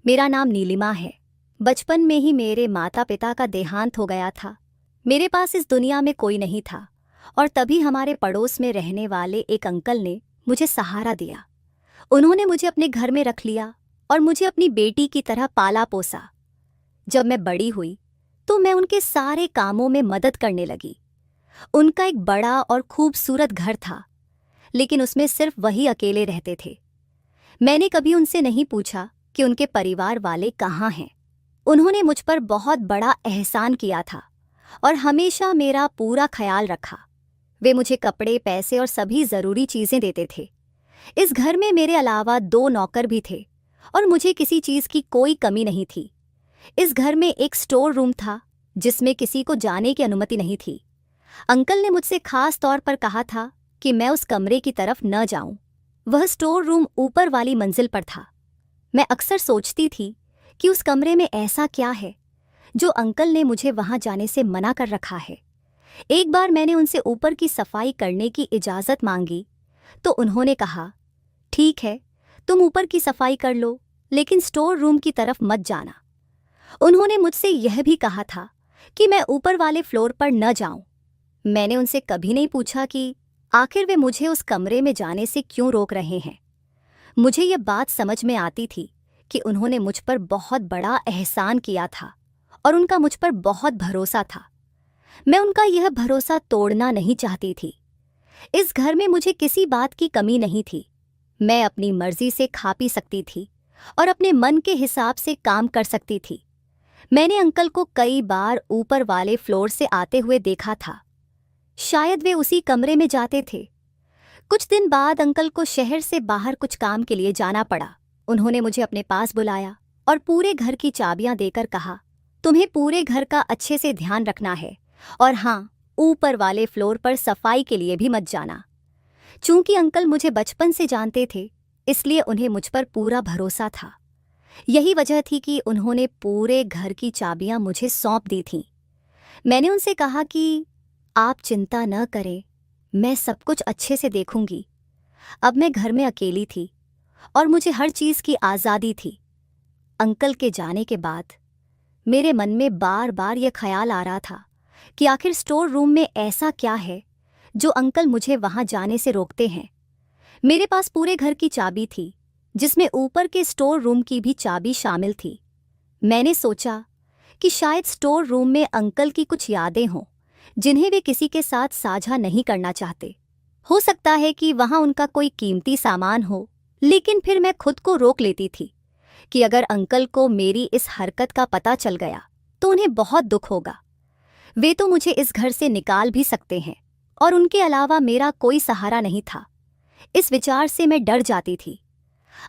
मेरा नाम नीलिमा है। बचपन में ही मेरे माता पिता का देहांत हो गया था। मेरे पास इस दुनिया में कोई नहीं था और तभी हमारे पड़ोस में रहने वाले एक अंकल ने मुझे सहारा दिया। उन्होंने मुझे अपने घर में रख लिया और मुझे अपनी बेटी की तरह पाला पोसा। जब मैं बड़ी हुई तो मैं उनके सारे कामों में मदद करने लगी। उनका एक बड़ा और खूबसूरत घर था, लेकिन उसमें सिर्फ वही अकेले रहते थे। मैंने कभी उनसे नहीं पूछा कि उनके परिवार वाले कहाँ हैं। उन्होंने मुझ पर बहुत बड़ा एहसान किया था और हमेशा मेरा पूरा ख्याल रखा। वे मुझे कपड़े, पैसे और सभी ज़रूरी चीज़ें देते थे। इस घर में मेरे अलावा 2 नौकर भी थे और मुझे किसी चीज़ की कोई कमी नहीं थी। इस घर में एक स्टोर रूम था जिसमें किसी को जाने की अनुमति नहीं थी। अंकल ने मुझसे खास तौर पर कहा था कि मैं उस कमरे की तरफ न जाऊं। वह स्टोर रूम ऊपर वाली मंजिल पर था। मैं अक्सर सोचती थी कि उस कमरे में ऐसा क्या है जो अंकल ने मुझे वहां जाने से मना कर रखा है। एक बार मैंने उनसे ऊपर की सफाई करने की इजाज़त मांगी तो उन्होंने कहा, ठीक है, तुम ऊपर की सफाई कर लो, लेकिन स्टोर रूम की तरफ मत जाना। उन्होंने मुझसे यह भी कहा था कि मैं ऊपर वाले फ्लोर पर न जाऊं। मैंने उनसे कभी नहीं पूछा कि आखिर वे मुझे उस कमरे में जाने से क्यों रोक रहे हैं। मुझे यह बात समझ में आती थी कि उन्होंने मुझ पर बहुत बड़ा एहसान किया था और उनका मुझ पर बहुत भरोसा था। मैं उनका यह भरोसा तोड़ना नहीं चाहती थी। इस घर में मुझे किसी बात की कमी नहीं थी। मैं अपनी मर्जी से खा पी सकती थी और अपने मन के हिसाब से काम कर सकती थी। मैंने अंकल को कई बार ऊपर वाले फ्लोर से आते हुए देखा था। शायद वे उसी कमरे में जाते थे। कुछ दिन बाद अंकल को शहर से बाहर कुछ काम के लिए जाना पड़ा। उन्होंने मुझे अपने पास बुलाया और पूरे घर की चाबियां देकर कहा, तुम्हें पूरे घर का अच्छे से ध्यान रखना है और हाँ, ऊपर वाले फ्लोर पर सफाई के लिए भी मत जाना। चूंकि अंकल मुझे बचपन से जानते थे, इसलिए उन्हें मुझ पर पूरा भरोसा था। यही वजह थी कि उन्होंने पूरे घर की चाबियां मुझे सौंप दी थीं। मैंने उनसे कहा कि आप चिंता न करें, मैं सब कुछ अच्छे से देखूंगी। अब मैं घर में अकेली थी और मुझे हर चीज़ की आज़ादी थी। अंकल के जाने के बाद मेरे मन में बार बार यह ख्याल आ रहा था कि आखिर स्टोर रूम में ऐसा क्या है जो अंकल मुझे वहां जाने से रोकते हैं। मेरे पास पूरे घर की चाबी थी, जिसमें ऊपर के स्टोर रूम की भी चाबी शामिल थी। मैंने सोचा कि शायद स्टोर रूम में अंकल की कुछ यादें हों जिन्हें वे किसी के साथ साझा नहीं करना चाहते। हो सकता है कि वहां उनका कोई कीमती सामान हो, लेकिन फिर मैं खुद को रोक लेती थी कि अगर अंकल को मेरी इस हरकत का पता चल गया तो उन्हें बहुत दुख होगा। वे तो मुझे इस घर से निकाल भी सकते हैं और उनके अलावा मेरा कोई सहारा नहीं था। इस विचार से मैं डर जाती थी।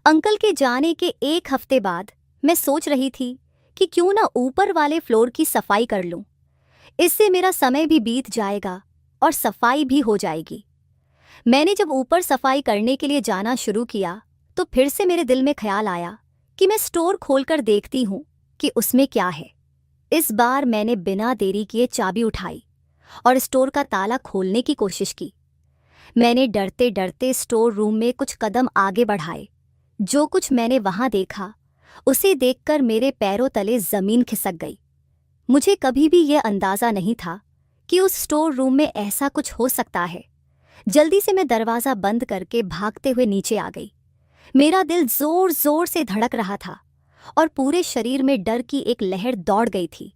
अंकल के जाने के 1 हफ्ते बाद मैं सोच रही थी कि क्यों ना ऊपर वाले फ्लोर की सफाई कर लूं। इससे मेरा समय भी बीत जाएगा और सफाई भी हो जाएगी। मैंने जब ऊपर सफाई करने के लिए जाना शुरू किया तो फिर से मेरे दिल में ख्याल आया कि मैं स्टोर खोलकर देखती हूँ कि उसमें क्या है। इस बार मैंने बिना देरी किए चाबी उठाई और स्टोर का ताला खोलने की कोशिश की। मैंने डरते डरते स्टोर रूम में कुछ कदम आगे बढ़ाए। जो कुछ मैंने वहां देखा, उसे देखकर मेरे पैरों तले जमीन खिसक गई। मुझे कभी भी यह अंदाजा नहीं था कि उस स्टोर रूम में ऐसा कुछ हो सकता है। जल्दी से मैं दरवाज़ा बंद करके भागते हुए नीचे आ गई। मेरा दिल जोर जोर से धड़क रहा था और पूरे शरीर में डर की एक लहर दौड़ गई थी।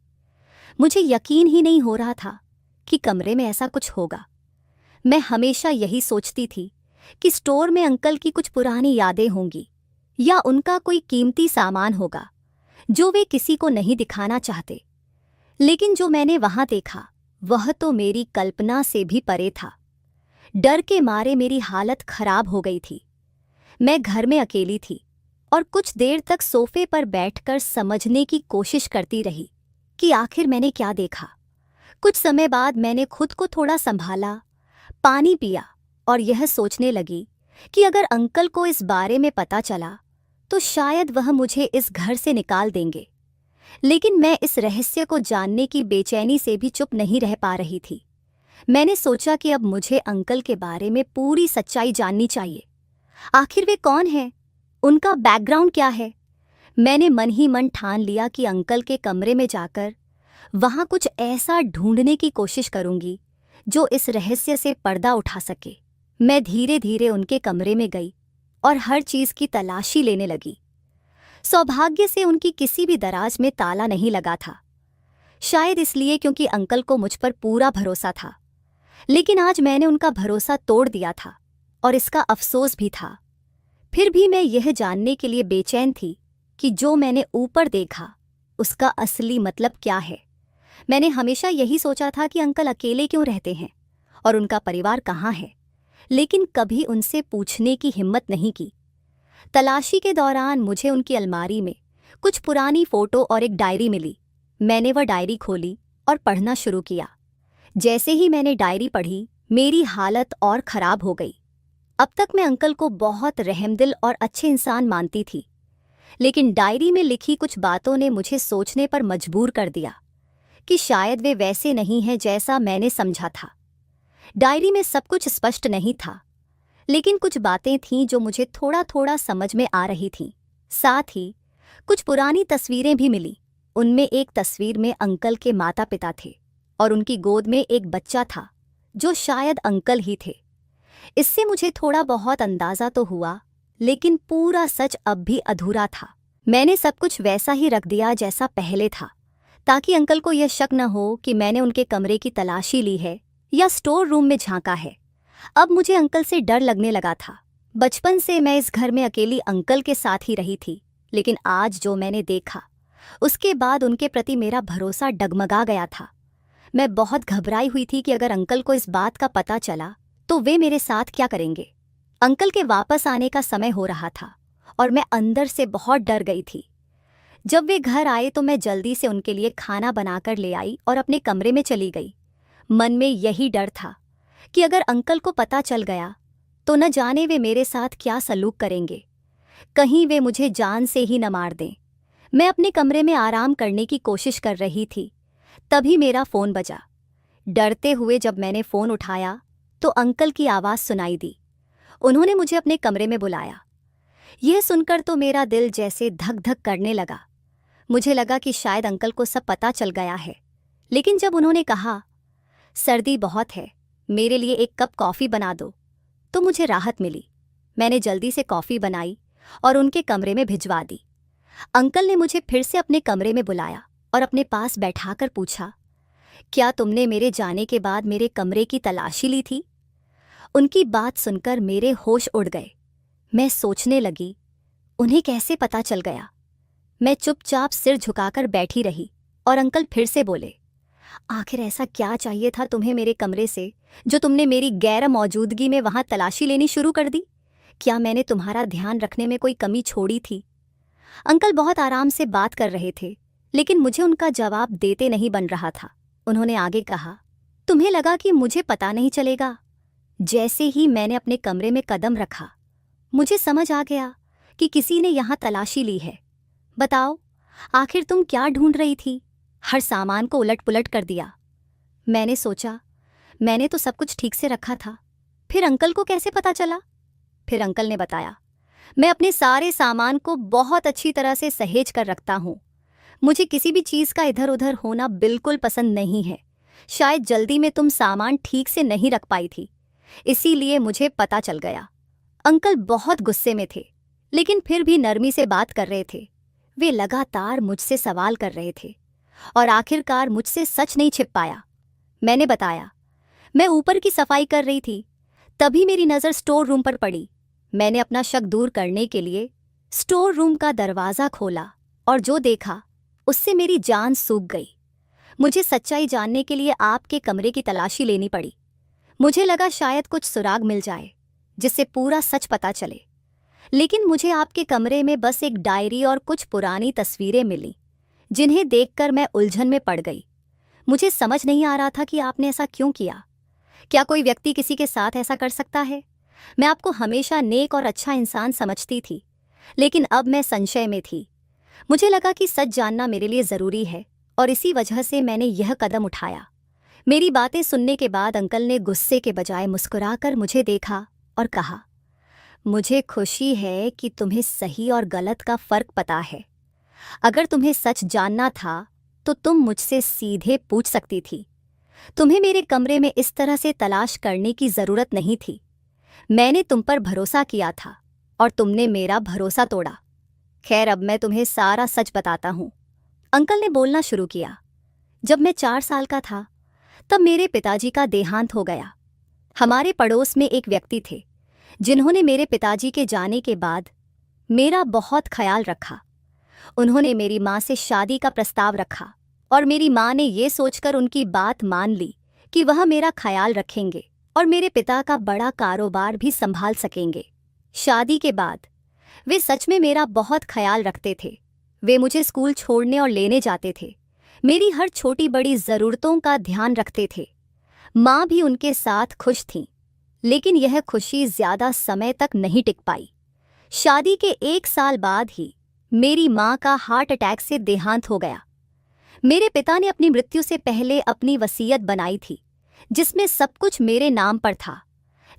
मुझे यकीन ही नहीं हो रहा था कि कमरे में ऐसा कुछ होगा। मैं हमेशा यही सोचती थी कि स्टोर में अंकल की कुछ पुरानी यादें होंगी या उनका कोई कीमती सामान होगा जो वे किसी को नहीं दिखाना चाहते। लेकिन जो मैंने वहां देखा वह तो मेरी कल्पना से भी परे था। डर के मारे मेरी हालत खराब हो गई थी। मैं घर में अकेली थी और कुछ देर तक सोफे पर बैठकर समझने की कोशिश करती रही कि आखिर मैंने क्या देखा। कुछ समय बाद मैंने खुद को थोड़ा संभाला, पानी पिया और यह सोचने लगी कि अगर अंकल को इस बारे में पता चला तो शायद वह मुझे इस घर से निकाल देंगे। लेकिन मैं इस रहस्य को जानने की बेचैनी से भी चुप नहीं रह पा रही थी। मैंने सोचा कि अब मुझे अंकल के बारे में पूरी सच्चाई जाननी चाहिए। आखिर वे कौन हैं? उनका बैकग्राउंड क्या है? मैंने मन ही मन ठान लिया कि अंकल के कमरे में जाकर वहां कुछ ऐसा ढूंढने की कोशिश करूंगी जो इस रहस्य से पर्दा उठा सके। मैं धीरे धीरे उनके कमरे में गई और हर चीज की तलाशी लेने लगी। सौभाग्य से उनकी किसी भी दराज में ताला नहीं लगा था, शायद इसलिए क्योंकि अंकल को मुझ पर पूरा भरोसा था। लेकिन आज मैंने उनका भरोसा तोड़ दिया था और इसका अफसोस भी था। फिर भी मैं यह जानने के लिए बेचैन थी कि जो मैंने ऊपर देखा उसका असली मतलब क्या है। मैंने हमेशा यही सोचा था कि अंकल अकेले क्यों रहते हैं और उनका परिवार कहाँ है, लेकिन कभी उनसे पूछने की हिम्मत नहीं की। तलाशी के दौरान मुझे उनकी अलमारी में कुछ पुरानी फोटो और एक डायरी मिली। मैंने वह डायरी खोली और पढ़ना शुरू किया। जैसे ही मैंने डायरी पढ़ी, मेरी हालत और खराब हो गई। अब तक मैं अंकल को बहुत रहमदिल और अच्छे इंसान मानती थी, लेकिन डायरी में लिखी कुछ बातों ने मुझे सोचने पर मजबूर कर दिया कि शायद वे वैसे नहीं हैं जैसा मैंने समझा था। डायरी में सब कुछ स्पष्ट नहीं था, लेकिन कुछ बातें थीं जो मुझे थोड़ा थोड़ा समझ में आ रही थीं। साथ ही कुछ पुरानी तस्वीरें भी मिली। उनमें एक तस्वीर में अंकल के माता पिता थे और उनकी गोद में एक बच्चा था जो शायद अंकल ही थे। इससे मुझे थोड़ा बहुत अंदाजा तो हुआ, लेकिन पूरा सच अब भी अधूरा था। मैंने सब कुछ वैसा ही रख दिया जैसा पहले था, ताकि अंकल को यह शक न हो कि मैंने उनके कमरे की तलाशी ली है या स्टोर रूम में झांका है। अब मुझे अंकल से डर लगने लगा था। बचपन से मैं इस घर में अकेली अंकल के साथ ही रही थी, लेकिन आज जो मैंने देखा उसके बाद उनके प्रति मेरा भरोसा डगमगा गया था। मैं बहुत घबराई हुई थी कि अगर अंकल को इस बात का पता चला तो वे मेरे साथ क्या करेंगे। अंकल के वापस आने का समय हो रहा था और मैं अंदर से बहुत डर गई थी। जब वे घर आए तो मैं जल्दी से उनके लिए खाना बनाकर ले आई और अपने कमरे में चली गई। मन में यही डर था कि अगर अंकल को पता चल गया तो न जाने वे मेरे साथ क्या सलूक करेंगे। कहीं वे मुझे जान से ही न मार दें। मैं अपने कमरे में आराम करने की कोशिश कर रही थी, तभी मेरा फ़ोन बजा। डरते हुए जब मैंने फ़ोन उठाया तो अंकल की आवाज़ सुनाई दी। उन्होंने मुझे अपने कमरे में बुलाया। यह सुनकर तो मेरा दिल जैसे धक धक करने लगा। मुझे लगा कि शायद अंकल को सब पता चल गया है, लेकिन जब उन्होंने कहा, सर्दी बहुत है, मेरे लिए एक कप कॉफ़ी बना दो, तो मुझे राहत मिली। मैंने जल्दी से कॉफ़ी बनाई और उनके कमरे में भिजवा दी। अंकल ने मुझे फिर से अपने कमरे में बुलाया और अपने पास बैठाकर पूछा, क्या तुमने मेरे जाने के बाद मेरे कमरे की तलाशी ली थी? उनकी बात सुनकर मेरे होश उड़ गए। मैं सोचने लगी, उन्हें कैसे पता चल गया? मैं चुपचाप सिर झुकाकर बैठी रही और अंकल फिर से बोले, आखिर ऐसा क्या चाहिए था तुम्हें मेरे कमरे से जो तुमने मेरी गैर मौजूदगी में वहां तलाशी लेनी शुरू कर दी? क्या मैंने तुम्हारा ध्यान रखने में कोई कमी छोड़ी थी? अंकल बहुत आराम से बात कर रहे थे, लेकिन मुझे उनका जवाब देते नहीं बन रहा था। उन्होंने आगे कहा, तुम्हें लगा कि मुझे पता नहीं चलेगा? जैसे ही मैंने अपने कमरे में कदम रखा, मुझे समझ आ गया कि किसी ने यहाँ तलाशी ली है। बताओ, आखिर तुम क्या ढूंढ रही थी? हर सामान को उलट पुलट कर दिया। मैंने सोचा, मैंने तो सब कुछ ठीक से रखा था, फिर अंकल को कैसे पता चला? फिर अंकल ने बताया, मैं अपने सारे सामान को बहुत अच्छी तरह से सहेज कर रखता हूँ। मुझे किसी भी चीज़ का इधर उधर होना बिल्कुल पसंद नहीं है। शायद जल्दी में तुम सामान ठीक से नहीं रख पाई थी, इसीलिए मुझे पता चल गया। अंकल बहुत गुस्से में थे, लेकिन फिर भी नरमी से बात कर रहे थे। वे लगातार मुझसे सवाल कर रहे थे और आखिरकार मुझसे सच नहीं छिप पाया। मैंने बताया, मैं ऊपर की सफाई कर रही थी, तभी मेरी नज़र स्टोर रूम पर पड़ी। मैंने अपना शक दूर करने के लिए स्टोर रूम का दरवाज़ा खोला और जो देखा उससे मेरी जान सूख गई। मुझे सच्चाई जानने के लिए आपके कमरे की तलाशी लेनी पड़ी। मुझे लगा शायद कुछ सुराग मिल जाए जिससे पूरा सच पता चले, लेकिन मुझे आपके कमरे में बस एक डायरी और कुछ पुरानी तस्वीरें मिली, जिन्हें देखकर मैं उलझन में पड़ गई। मुझे समझ नहीं आ रहा था कि आपने ऐसा क्यों किया। क्या कोई व्यक्ति किसी के साथ ऐसा कर सकता है? मैं आपको हमेशा नेक और अच्छा इंसान समझती थी, लेकिन अब मैं संशय में थी। मुझे लगा कि सच जानना मेरे लिए ज़रूरी है और इसी वजह से मैंने यह कदम उठाया। मेरी बातें सुनने के बाद अंकल ने गुस्से के बजाय मुस्कुराकर मुझे देखा और कहा, मुझे खुशी है कि तुम्हें सही और गलत का फ़र्क पता है। अगर तुम्हें सच जानना था तो तुम मुझसे सीधे पूछ सकती थी। तुम्हें मेरे कमरे में इस तरह से तलाश करने की जरूरत नहीं थी। मैंने तुम पर भरोसा किया था और तुमने मेरा भरोसा तोड़ा। खैर, अब मैं तुम्हें सारा सच बताता हूँ। अंकल ने बोलना शुरू किया। जब मैं 4 साल का था तब मेरे पिताजी का देहांत हो गया। हमारे पड़ोस में एक व्यक्ति थे जिन्होंने मेरे पिताजी के जाने के बाद मेरा बहुत ख्याल रखा। उन्होंने मेरी माँ से शादी का प्रस्ताव रखा और मेरी माँ ने ये सोचकर उनकी बात मान ली कि वह मेरा ख्याल रखेंगे और मेरे पिता का बड़ा कारोबार भी संभाल सकेंगे। शादी के बाद वे सच में मेरा बहुत ख्याल रखते थे। वे मुझे स्कूल छोड़ने और लेने जाते थे। मेरी हर छोटी बड़ी ज़रूरतों का ध्यान रखते थे। माँ भी उनके साथ खुश थीं, लेकिन यह खुशी ज़्यादा समय तक नहीं टिक पाई। शादी के 1 साल बाद ही मेरी माँ का हार्ट अटैक से देहांत हो गया। मेरे पिता ने अपनी मृत्यु से पहले अपनी वसीयत बनाई थी जिसमें सब कुछ मेरे नाम पर था,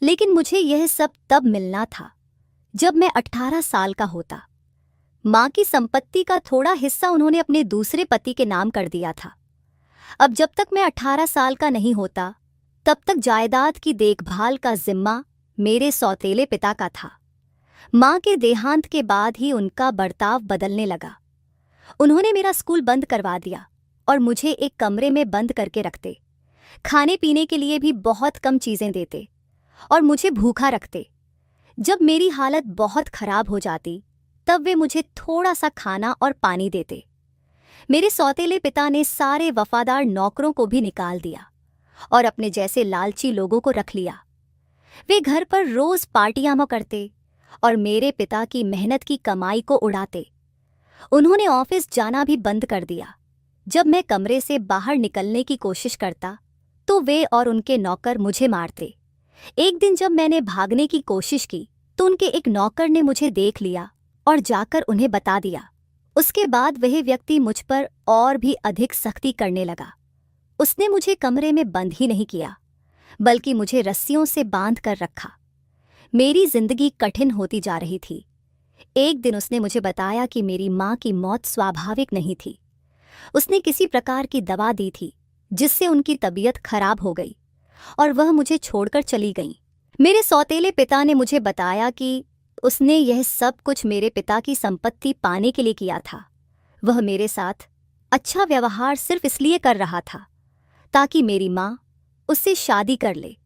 लेकिन मुझे यह सब तब मिलना था जब मैं 18 साल का होता। माँ की संपत्ति का थोड़ा हिस्सा उन्होंने अपने दूसरे पति के नाम कर दिया था। अब जब तक मैं 18 साल का नहीं होता तब तक जायदाद की देखभाल का जिम्मा मेरे सौतेले पिता का था। माँ के देहांत के बाद ही उनका बर्ताव बदलने लगा। उन्होंने मेरा स्कूल बंद करवा दिया और मुझे एक कमरे में बंद करके रखते। खाने पीने के लिए भी बहुत कम चीज़ें देते और मुझे भूखा रखते। जब मेरी हालत बहुत खराब हो जाती तब वे मुझे थोड़ा सा खाना और पानी देते। मेरे सौतेले पिता ने सारे वफादार नौकरों को भी निकाल दिया और अपने जैसे लालची लोगों को रख लिया। वे घर पर रोज पार्टियां करते और मेरे पिता की मेहनत की कमाई को उड़ाते। उन्होंने ऑफिस जाना भी बंद कर दिया। जब मैं कमरे से बाहर निकलने की कोशिश करता तो वे और उनके नौकर मुझे मारते। एक दिन जब मैंने भागने की कोशिश की तो उनके एक नौकर ने मुझे देख लिया और जाकर उन्हें बता दिया। उसके बाद वह व्यक्ति मुझ पर और भी अधिक सख्ती करने लगा। उसने मुझे कमरे में बंद ही नहीं किया, बल्कि मुझे रस्सियों से बांध कर रखा। मेरी जिंदगी कठिन होती जा रही थी। एक दिन उसने मुझे बताया कि मेरी माँ की मौत स्वाभाविक नहीं थी। उसने किसी प्रकार की दवा दी थी जिससे उनकी तबीयत खराब हो गई और वह मुझे छोड़कर चली गई। मेरे सौतेले पिता ने मुझे बताया कि उसने यह सब कुछ मेरे पिता की संपत्ति पाने के लिए किया था। वह मेरे साथ अच्छा व्यवहार सिर्फ इसलिए कर रहा था ताकि मेरी माँ उससे शादी कर ले।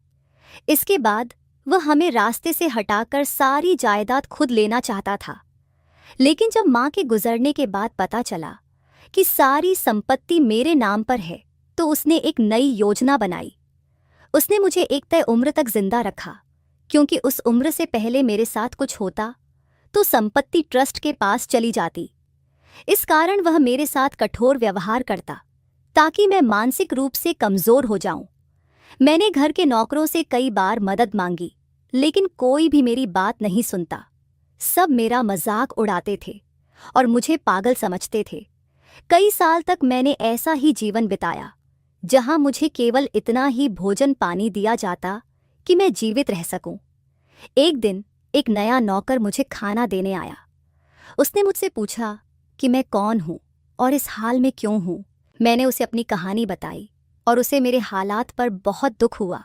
इसके बाद वह हमें रास्ते से हटाकर सारी जायदाद खुद लेना चाहता था। लेकिन जब माँ के गुजरने के बाद पता चला कि सारी संपत्ति मेरे नाम पर है तो उसने एक नई योजना बनाई। उसने मुझे एक तय उम्र तक जिंदा रखा, क्योंकि उस उम्र से पहले मेरे साथ कुछ होता तो संपत्ति ट्रस्ट के पास चली जाती। इस कारण वह मेरे साथ कठोर व्यवहार करता ताकि मैं मानसिक रूप से कमजोर हो जाऊं। मैंने घर के नौकरों से कई बार मदद मांगी, लेकिन कोई भी मेरी बात नहीं सुनता। सब मेरा मजाक उड़ाते थे और मुझे पागल समझते थे। कई साल तक मैंने ऐसा ही जीवन बिताया जहां मुझे केवल इतना ही भोजन पानी दिया जाता कि मैं जीवित रह सकूं। एक दिन एक नया नौकर मुझे खाना देने आया। उसने मुझसे पूछा कि मैं कौन हूं और इस हाल में क्यों हूं। मैंने उसे अपनी कहानी बताई और उसे मेरे हालात पर बहुत दुख हुआ।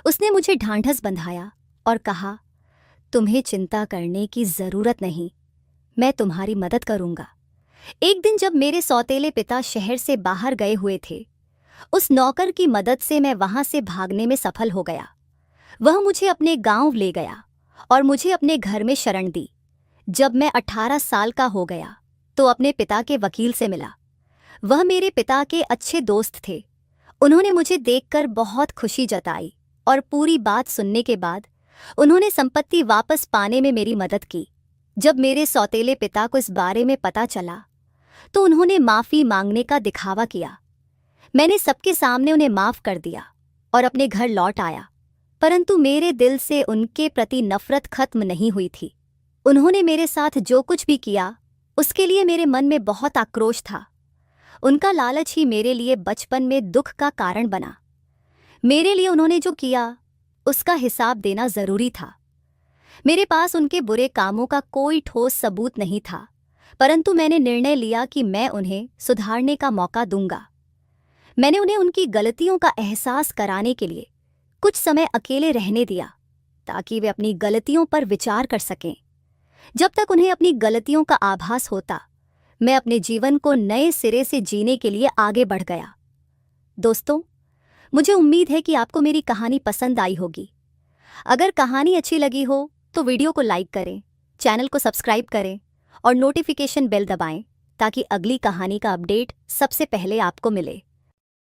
उसने मुझे ढांढस बंधाया और कहा, तुम्हें चिंता करने की जरूरत नहीं, मैं तुम्हारी मदद करूंगा। एक दिन जब मेरे सौतेले पिता शहर से बाहर गए हुए थे, उस नौकर की मदद से मैं वहां से भागने में सफल हो गया। वह मुझे अपने गांव ले गया और मुझे अपने घर में शरण दी। जब मैं 18 साल का हो गया तो अपने पिता के वकील से मिला। वह मेरे पिता के अच्छे दोस्त थे। उन्होंने मुझे देखकर बहुत खुशी जताई और पूरी बात सुनने के बाद उन्होंने संपत्ति वापस पाने में मेरी मदद की। जब मेरे सौतेले पिता को इस बारे में पता चला तो उन्होंने माफ़ी मांगने का दिखावा किया। मैंने सबके सामने उन्हें माफ़ कर दिया और अपने घर लौट आया, परंतु मेरे दिल से उनके प्रति नफरत खत्म नहीं हुई थी। उन्होंने मेरे साथ जो कुछ भी किया उसके लिए मेरे मन में बहुत आक्रोश था। उनका लालच ही मेरे लिए बचपन में दुख का कारण बना। मेरे लिए उन्होंने जो किया उसका हिसाब देना जरूरी था। मेरे पास उनके बुरे कामों का कोई ठोस सबूत नहीं था, परंतु मैंने निर्णय लिया कि मैं उन्हें सुधारने का मौका दूंगा। मैंने उन्हें उनकी गलतियों का एहसास कराने के लिए कुछ समय अकेले रहने दिया, ताकि वे अपनी गलतियों पर विचार कर सकें। जब तक उन्हें अपनी गलतियों का आभास होता, मैं अपने जीवन को नए सिरे से जीने के लिए आगे बढ़ गया। दोस्तों, मुझे उम्मीद है कि आपको मेरी कहानी पसंद आई होगी। अगर कहानी अच्छी लगी हो तो वीडियो को लाइक करें, चैनल को सब्सक्राइब करें और नोटिफिकेशन बेल दबाएं, ताकि अगली कहानी का अपडेट सबसे पहले आपको मिले।